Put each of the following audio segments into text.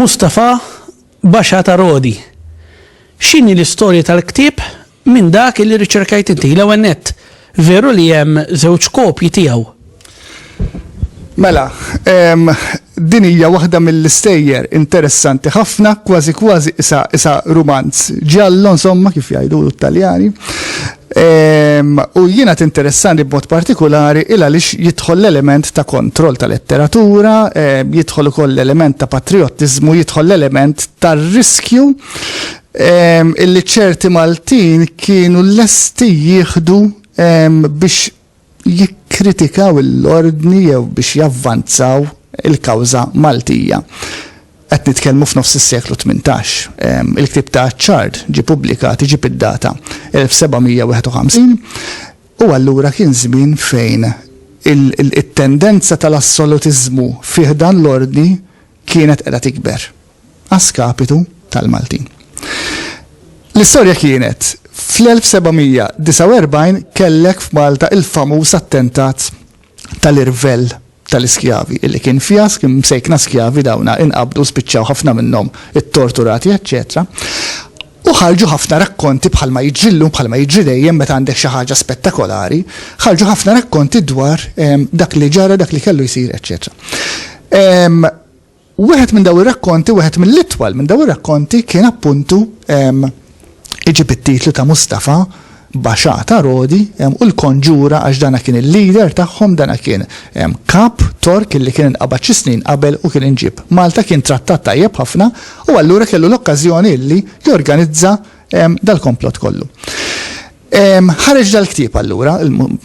Mustafa Baxata Rodi. X'inhi l-istorja tal-ktieb minn dak li riċerkajt inti l-ewwel nett. Veru li hemm żewġ kopji tiegħu. Mela, din hija waħda mill-istejjer interessanti ħafna, kważi isa romanz ġallo, insomma, kif jgħidu l-Taljani. U jiena interessanti b'mod partikolari il għaliex jidħol l-element ta' kontroll ta' letteratura, jidħol ukoll l-element ta' patriottiżmu, jidħol l-element ta' riskju illi ċerti Maltin kienu lesti jieħdu biex jikkritikaw l-ordni jew biex javvanzaw il-kawża Maltija. Qed nitkellmu f'nofs is-seklu 18. Il-ktieb ta' Chard ġie pubblikat, ġie id-data 1751 u allura kien żmien fejn it-tendenza tal-assolutiżmu fih dan l-ordni kienet qiegħda tikber għaskapitu tal-Maltin. L-istorja kienet fl-1749 kellek f'Malta il-famuż attentat tal-Irvell tal-iskjavi illi kien fjas kien msejkna skjavi dawna inqabdu spiċċaw ħafna minnhom it-torturati eċċetera. U ħarġu ħafna rakkonti bħalma jiġrillu bħalma jiġri dejjem meta għandek xi ħaġa spettakolari, ħarġu ħafna rakkonti dwar dak li ġara, dak li kellu jsir eċċetera. Wieħed minn dawn ir-rakkonti, wieħed mill-itwal minn dawn ir-rakkonti kien appuntu iġib it-titlu ta' Mustafa Baxata Rodi u l-konġura għax dana kien il-leader tagħhom, dana kien kap Tork li kien inqabad xi snin qabel u kien inġib. Malta kien trattat tajjeb ħafna u allura kellu l-okkażjoni li jorganizza dal-komplott kollu. Ħareġ dal-ktieb allura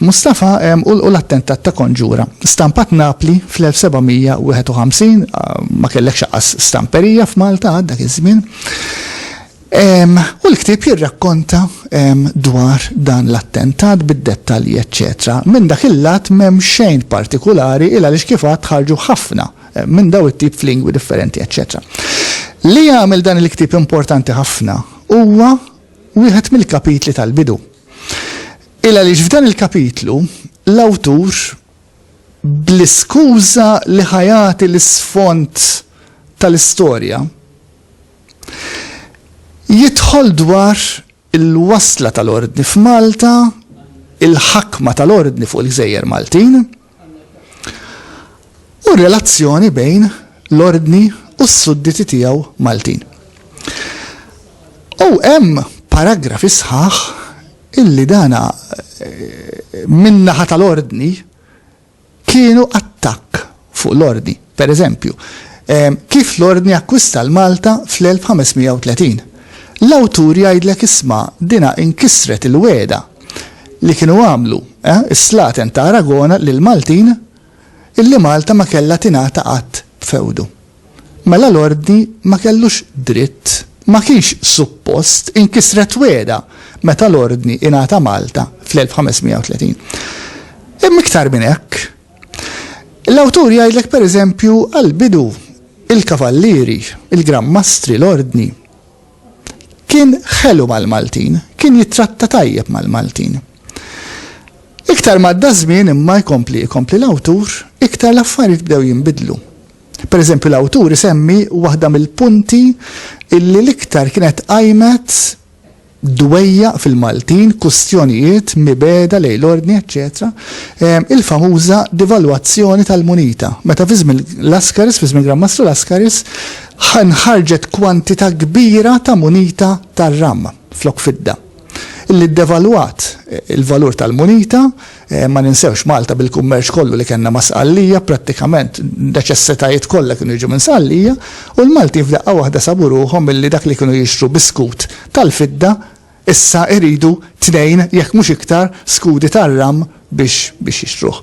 Mustafa u l-attentat ta' konġura. Stampat Napli fl-1751 ma kellek xaqqas stamperija f'Malta dak iż-żmien. U l-ktieb jirrakkonta dwar dan l-attentat bid-dettalji eċċetera. Minn dak il-lat m'hemm xejn partikolari il għaliex kif għad ħarġu ħafna minn daw it-tip f'lingwi differenti eċċetera. Li jagħmel dan il-ktieb importanti ħafna huwa wieħed mill-kapitli tal-bidu. Il għaliex f'dan il-kapitlu l-awtur bl-iskuża li ħajati l-isfond tal-istorja jidħol dwar il-wasla tal-ordni f'Malta, il-ħakma tal-ordni fuq il-Gżejjer Maltin u relazzjoni bejn l-ordni u s-sudditi tiegħu Maltin. U hemm paragrafi sħaħ illi dana minnaħa tal-ordni kienu attakk fuq l-ordni. Per eżempju, kif l-ordni akkwista l-Malta fl-1530. L-awtur jgħidlek isma' dina inkisret il-weda li kienu għamlu is-slaten ta' Aragona lil Maltin illi Malta ma kellha tingħata qatt b'fewdu. Mela l-ordni ma kellux dritt, ma kienx suppost inkisret weda meta l-ordni ingħata Malta fl-1530. Hemm iktar minn hekk. L-awtur jgħidlek pereżempju għall-bidu il-kavallieri, il-grammastri, l-ordni kien ħelu mal-Maltin, kien jitratta tajjeb mal-Maltin. Iktar madda żmien imma jkompli l-awtur, iktar l-affarijiet bdew jinbidlu. Per eżempju l-awtur isemmi waħda mill-punti illi l-iktar kienet qajmet dwejja fil-Maltin, kustjonijiet mibeda lejn l-ordni, eċċetera, il-famuża devalwazzjoni tal-munita. Meta fi żmien l-Askaris, fi żmien Grammastru l-Askaris, ħarġet kwantità kbira ta' munita tar-ram flok fidda. Illi devalwat il-valur tal-munita, ma ninsewx Malta bil-kummerċ kollu li kellna ma' Sqallija, prattikament neċessitajiet kollha kienu jiġu minn Sqallija, u l-Malti f'daqqa waħda sabu ruhom illi dak li kienu jixtru biskut tal-fidda issa iridu tnejn jekk mhux iktar skudi tar-ram biex jixtruh.